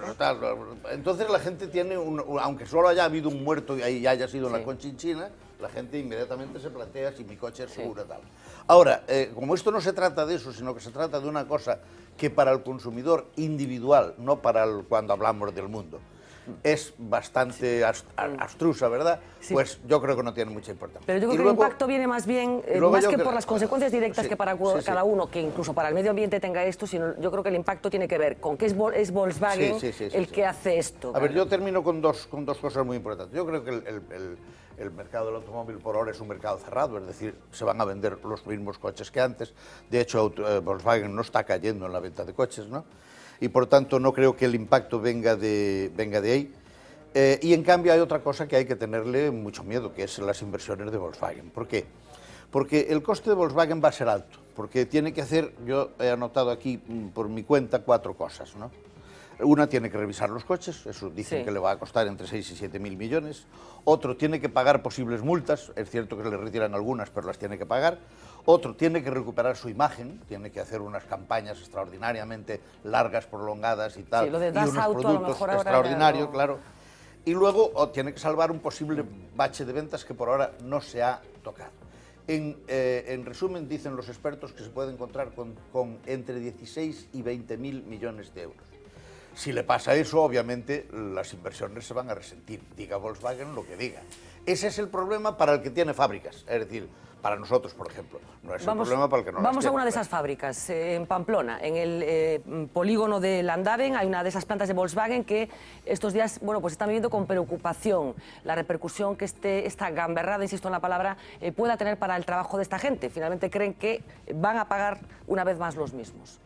Entonces la gente tiene, aunque solo haya habido un muerto y haya sido en la Conchinchina, la gente inmediatamente se plantea si mi coche es seguro tal. Ahora, como esto no se trata de eso, sino que se trata de una cosa que para el consumidor individual, no para cuando hablamos del mundo, es bastante abstrusa, ¿verdad? Sí. Pues yo creo que no tiene mucha importancia.
Pero yo creo que el impacto viene más bien, más que por las consecuencias directas que para cada uno, que incluso para el medio ambiente tenga esto, sino yo creo que el impacto tiene que ver con que es Volkswagen el que hace esto.
A ver, yo termino con dos cosas muy importantes. Yo creo que el mercado del automóvil por ahora es un mercado cerrado, es decir, se van a vender los mismos coches que antes. De hecho, Volkswagen no está cayendo en la venta de coches, ¿no? Y por tanto no creo que el impacto venga de ahí. Y en cambio hay otra cosa que hay que tenerle mucho miedo, que es las inversiones de Volkswagen. ¿Por qué? Porque el coste de Volkswagen va a ser alto, porque tiene que hacer, yo he anotado aquí por mi cuenta 4 cosas, ¿no? Una, tiene que revisar los coches, eso dicen que le va a costar entre 6 y 7 mil millones. Otro, tiene que pagar posibles multas, es cierto que se le retiran algunas, pero las tiene que pagar. Otro, tiene que recuperar su imagen, tiene que hacer unas campañas extraordinariamente largas, prolongadas y tal,
lo de
y unos productos extraordinarios, claro. Y luego tiene que salvar un posible bache de ventas que por ahora no se ha tocado. En resumen, dicen los expertos que se puede encontrar con entre 16 y 20 mil millones de euros. Si le pasa eso, obviamente, las inversiones se van a resentir, diga Volkswagen lo que diga. Ese es el problema para el que tiene fábricas, es decir, para nosotros, por ejemplo. No es el problema para el que no las tiene.
Vamos a una de esas fábricas, en Pamplona, en el polígono de Landaven, hay una de esas plantas de Volkswagen que estos días, bueno, pues están viviendo con preocupación la repercusión que esta gamberrada, insisto en la palabra, pueda tener para el trabajo de esta gente. Finalmente creen que van a pagar una vez más los mismos.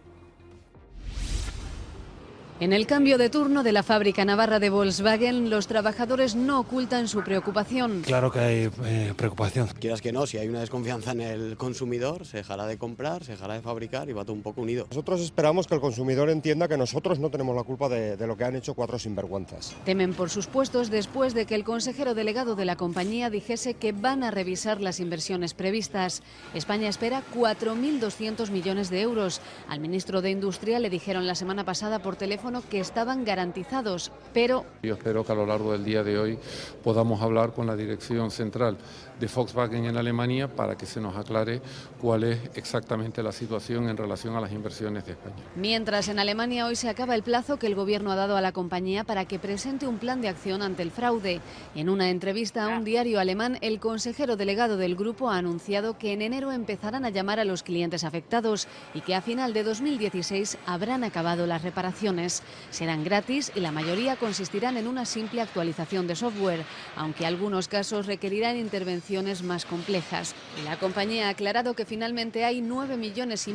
En el cambio de turno de la fábrica navarra de Volkswagen, los trabajadores no ocultan su preocupación.
Claro que hay preocupación.
Quieras que no, si hay una desconfianza en el consumidor, se dejará de comprar, se dejará de fabricar y va todo un poco unido.
Nosotros esperamos que el consumidor entienda que nosotros no tenemos la culpa de lo que han hecho 4 sinvergüenzas.
Temen por sus puestos después de que el consejero delegado de la compañía dijese que van a revisar las inversiones previstas. España espera 4.200 millones de euros. Al ministro de Industria le dijeron la semana pasada por teléfono que estaban garantizados, pero...
Yo espero que a lo largo del día de hoy podamos hablar con la dirección central de Volkswagen en Alemania para que se nos aclare cuál es exactamente la situación en relación a las inversiones de España.
Mientras, en Alemania hoy se acaba el plazo que el gobierno ha dado a la compañía para que presente un plan de acción ante el fraude. En una entrevista a un diario alemán, el consejero delegado del grupo ha anunciado que en enero empezarán a llamar a los clientes afectados y que a final de 2016 habrán acabado las reparaciones. Serán gratis y la mayoría consistirán en una simple actualización de software, aunque algunos casos requerirán intervenciones más complejas. La compañía ha aclarado que finalmente hay 9,5 millones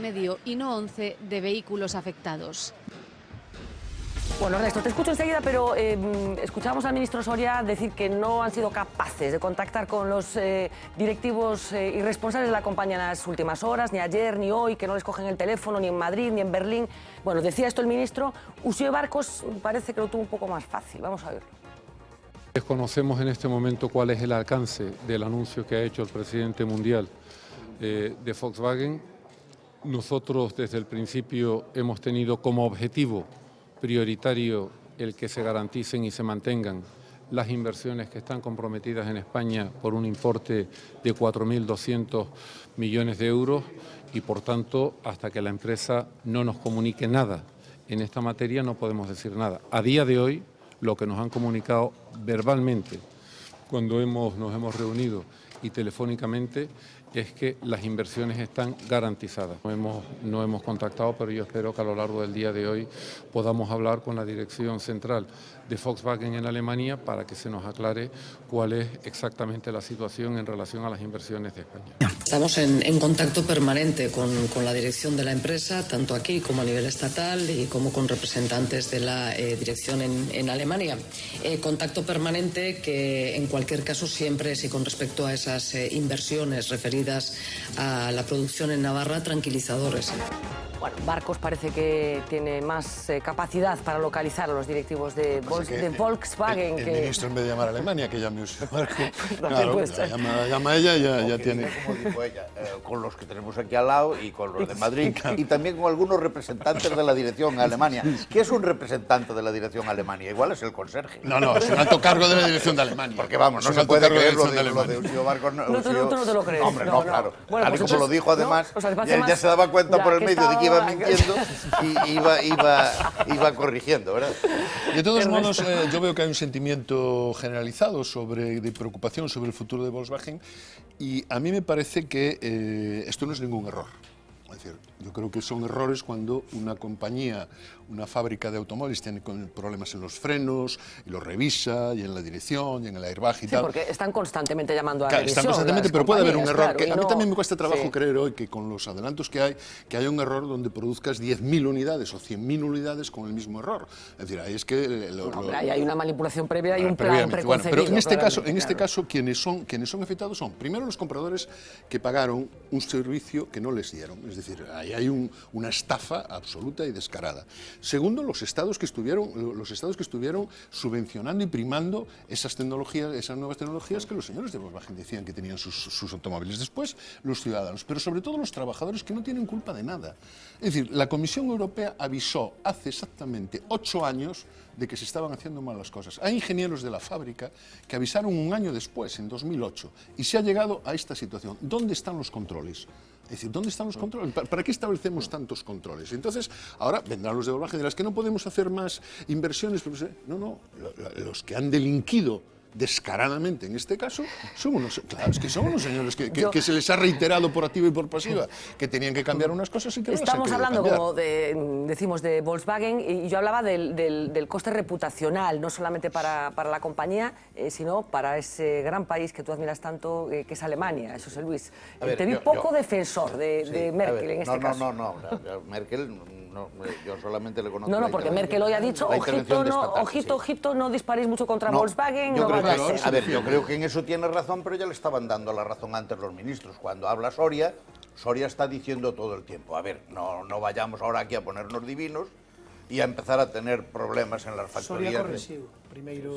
y no 11 de vehículos afectados.
Bueno, Ernesto, te escucho enseguida, pero escuchamos al ministro Soria decir que no han sido capaces de contactar con los directivos y responsables de la compañía en las últimas horas, ni ayer ni hoy, que no les cogen el teléfono, ni en Madrid, ni en Berlín. Bueno, decía esto el ministro. Usió Barcos parece que lo tuvo un poco más fácil. Vamos a verlo.
Desconocemos en este momento cuál es el alcance del anuncio que ha hecho el presidente mundial de Volkswagen. Nosotros desde el principio hemos tenido como objetivo prioritario el que se garanticen y se mantengan las inversiones que están comprometidas en España por un importe de 4.200 millones de euros y, por tanto, hasta que la empresa no nos comunique nada en esta materia no podemos decir nada. A día de hoy, lo que nos han comunicado verbalmente cuando nos hemos reunido y telefónicamente es que las inversiones están garantizadas. No hemos contactado, pero yo espero que a lo largo del día de hoy podamos hablar con la dirección central de Volkswagen en Alemania para que se nos aclare cuál es exactamente la situación en relación a las inversiones de España.
Estamos en contacto permanente con la dirección de la empresa, tanto aquí como a nivel estatal y como con representantes de la dirección en Alemania. Contacto permanente que en cualquier caso siempre es, y con respecto a esas inversiones referidas a la producción en Navarra, tranquilizadores.
Bueno, Barcos parece que tiene más capacidad para localizar a los directivos de Volkswagen.
El ministro, en vez de llamar a Alemania, que llame a Barco.
Claro,
llama ella y ya tiene.
Como dijo ella, con los que tenemos aquí al lado y con los de Madrid y también con algunos representantes de la dirección Alemania. ¿Qué es un representante de la dirección Alemania? Igual es el conserje.
No, es un alto cargo de la dirección de Alemania.
Porque vamos, no se puede creer lo de Uxío Barcos.
No, tú no te lo crees.
Hombre, no, claro.
Bueno,
Tal y como lo dijo, además,
no, o sea,
ya se daba cuenta por el medio de que iba mintiendo y iba corrigiendo, ¿verdad?
De todos modos, yo veo que hay un sentimiento generalizado de preocupación sobre el futuro de Volkswagen y a mí me parece que esto no es ningún error. Es decir, yo creo que son errores cuando una compañía, una fábrica de automóviles tiene problemas en los frenos y los revisa, y en la dirección, y en el airbag y tal.
Sí, porque están constantemente llamando a
revisión. Están constantemente, pero puede haber un error.
Claro,
que a mí también me cuesta trabajo
sí.
creer hoy que con los adelantos que haya un error donde produzcas 10.000 unidades o 100.000 unidades con el mismo error. Es decir, ahí es que...
Ahí hay una manipulación previa y un plan preconcebido.
Bueno, pero en este caso quienes son afectados son, primero, los compradores que pagaron un servicio que no les dieron. Es decir, ahí hay una estafa absoluta y descarada. Segundo, los estados que estuvieron subvencionando y primando esas nuevas tecnologías que los señores de Volkswagen decían que tenían sus automóviles. Después, los ciudadanos, pero sobre todo los trabajadores que no tienen culpa de nada. Es decir, la Comisión Europea avisó hace exactamente 8 años de que se estaban haciendo mal las cosas. Hay ingenieros de la fábrica que avisaron un año después, en 2008, y se ha llegado a esta situación. ¿Dónde están los controles? Es decir, ¿dónde están los controles? ¿Para qué establecemos tantos controles? Entonces, ahora vendrán los de Volkswagen y dirán, es que no podemos hacer más inversiones. No, los que han delinquido descaradamente en este caso son unos señores que se les ha reiterado por activa y por pasiva que tenían que cambiar unas cosas y que no las han querido cambiar.
Estamos hablando, decimos, de Volkswagen, y yo hablaba del coste reputacional, no solamente para la compañía, sino para ese gran país que tú admiras tanto, que es Alemania, José Luis. Te vi poco defensor de Merkel en este caso.
No, Merkel... No, yo solamente le conozco.
No, porque Merkel hoy ha dicho, ojito, no disparéis mucho contra Volkswagen.
Yo creo que en eso tiene razón, pero ya le estaban dando la razón antes los ministros. Cuando habla Soria está diciendo todo el tiempo, a ver, no vayamos ahora aquí a ponernos divinos y a empezar a tener problemas en las factorías.
Soria corresivo. Primero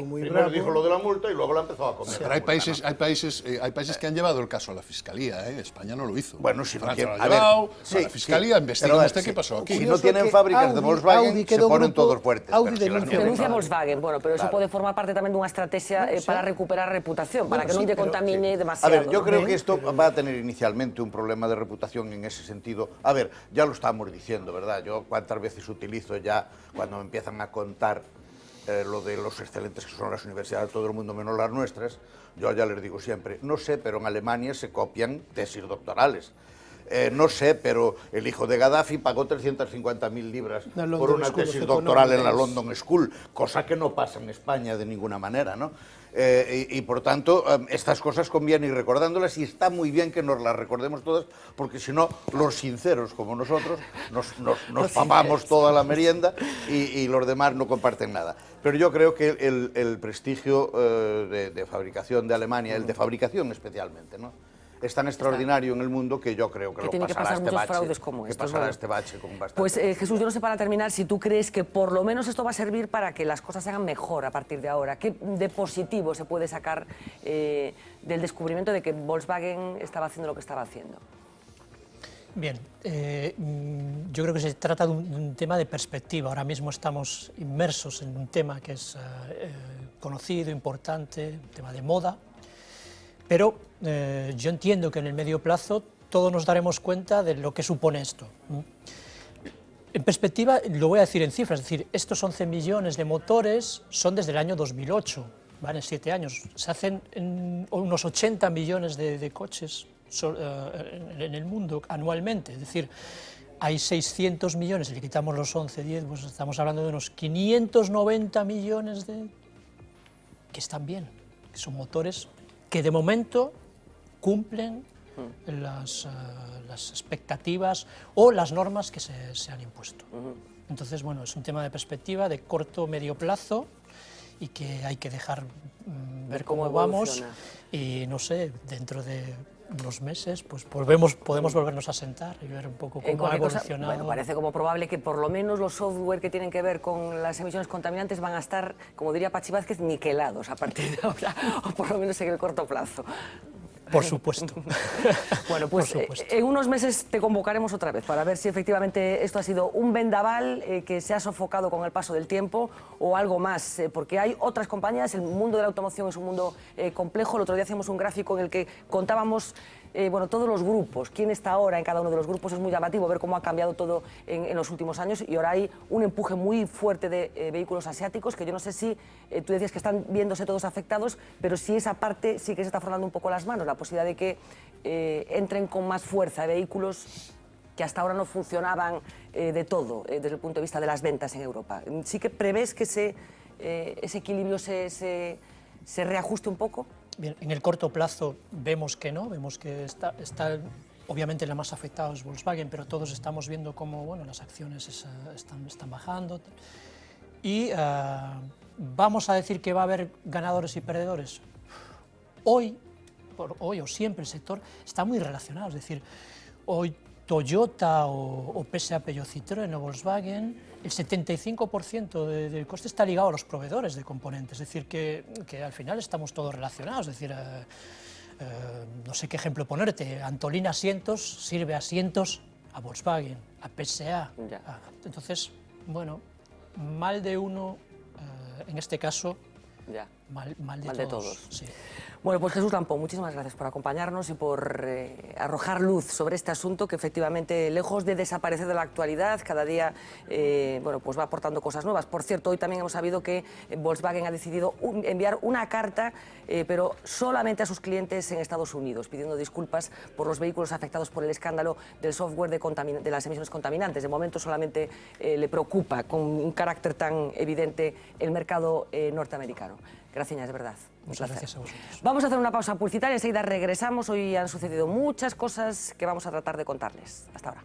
muy
Primero
bravo.
dijo lo de la multa y luego la empezó a comer.
Pero hay países que han llevado el caso a la Fiscalía, España no lo hizo.
Bueno,
si Francia lo ha llevado a la Fiscalía, investiga qué pasó aquí.
Si no tienen fábricas de Volkswagen, se ponen todos fuertes.
Denuncia Volkswagen, bueno, pero eso puede formar parte también de una estrategia para recuperar reputación, para que no te contamine demasiado.
A ver, yo creo que esto va a tener inicialmente un problema de reputación en ese sentido. A ver, ya lo estamos diciendo, ¿verdad? Yo cuántas veces utilizo ya cuando me empiezan a contar lo de los excelentes que son las universidades de todo el mundo menos las nuestras, yo ya les digo siempre, no sé, pero en Alemania se copian tesis doctorales. No sé, pero el hijo de Gaddafi pagó 350.000 libras por una tesis doctoral en la London School, cosa que no pasa en España de ninguna manera, ¿no? Y por tanto, estas cosas conviene ir recordándolas y está muy bien que nos las recordemos todas, porque si no, los sinceros como nosotros nos papamos toda la merienda y los demás no comparten nada. Pero yo creo que el prestigio de fabricación de Alemania, el de fabricación especialmente, ¿no?, es tan extraordinario en el mundo que yo creo que lo pasará este bache con bastante.
Pues Jesús, yo no sé, para terminar, si tú crees que por lo menos esto va a servir para que las cosas se hagan mejor a partir de ahora. ¿Qué de positivo se puede sacar del descubrimiento de que Volkswagen estaba haciendo lo que estaba haciendo?
Bien, yo creo que se trata de un tema de perspectiva. Ahora mismo estamos inmersos en un tema que es conocido, importante, un tema de moda, pero yo entiendo que en el medio plazo todos nos daremos cuenta de lo que supone esto. En perspectiva, lo voy a decir en cifras, es decir, estos 11 millones de motores son desde el año 2008, van en 7 años, se hacen unos 80 millones de coches en el mundo anualmente, es decir, hay 600 millones, si le quitamos los 11, 10, pues estamos hablando de unos 590 millones que están bien, que son motores que de momento cumplen las expectativas o las normas que se han impuesto. Entonces, bueno, es un tema de perspectiva, de corto o medio plazo, y que hay que dejar ver cómo vamos, y no sé, dentro de unos meses pues podemos volvernos a sentar y ver un poco cómo ha evolucionado.
Bueno, parece como probable que por lo menos los software que tienen que ver con las emisiones contaminantes van a estar, como diría Pachi Vázquez, niquelados a partir de ahora, o por lo menos en el corto plazo.
Por supuesto.
Bueno, pues en unos meses te convocaremos otra vez para ver si efectivamente esto ha sido un vendaval que se ha sofocado con el paso del tiempo o algo más, porque hay otras compañías, el mundo de la automoción es un mundo complejo. El otro día hacíamos un gráfico en el que contábamos bueno, todos los grupos, quién está ahora en cada uno de los grupos. Es muy llamativo ver cómo ha cambiado todo en los últimos años, y ahora hay un empuje muy fuerte de vehículos asiáticos, que yo no sé si, tú decías que están viéndose todos afectados, pero si esa parte sí que se está fronando un poco las manos, la posibilidad de que entren con más fuerza vehículos que hasta ahora no funcionaban de todo desde el punto de vista de las ventas en Europa. ¿Sí que prevés que ese equilibrio se reajuste un poco?
Bien, en el corto plazo vemos que no, vemos que está obviamente la más afectada es Volkswagen, pero todos estamos viendo cómo, bueno, las acciones están bajando. Y vamos a decir que va a haber ganadores y perdedores. Hoy o siempre el sector está muy relacionado, es decir, hoy Toyota o PSA, Peugeot, Citroën o Volkswagen, el 75% del coste está ligado a los proveedores de componentes, es decir, que al final estamos todos relacionados, es decir, no sé qué ejemplo ponerte, Antolín Asientos sirve asientos a Volkswagen, a PSA, entonces, bueno, mal de uno, en este caso, mal de todos. Sí.
Bueno, pues Jesús Lampón, muchísimas gracias por acompañarnos y por arrojar luz sobre este asunto que efectivamente, lejos de desaparecer de la actualidad, cada día bueno, pues va aportando cosas nuevas. Por cierto, hoy también hemos sabido que Volkswagen ha decidido enviar una carta, pero solamente a sus clientes en Estados Unidos, pidiendo disculpas por los vehículos afectados por el escándalo del software de las emisiones contaminantes. De momento solamente le preocupa con un carácter tan evidente el mercado norteamericano. Gracias, de verdad.
Muchas gracias a vosotros.
Vamos a hacer una pausa publicitaria, enseguida regresamos. Hoy han sucedido muchas cosas que vamos a tratar de contarles. Hasta ahora.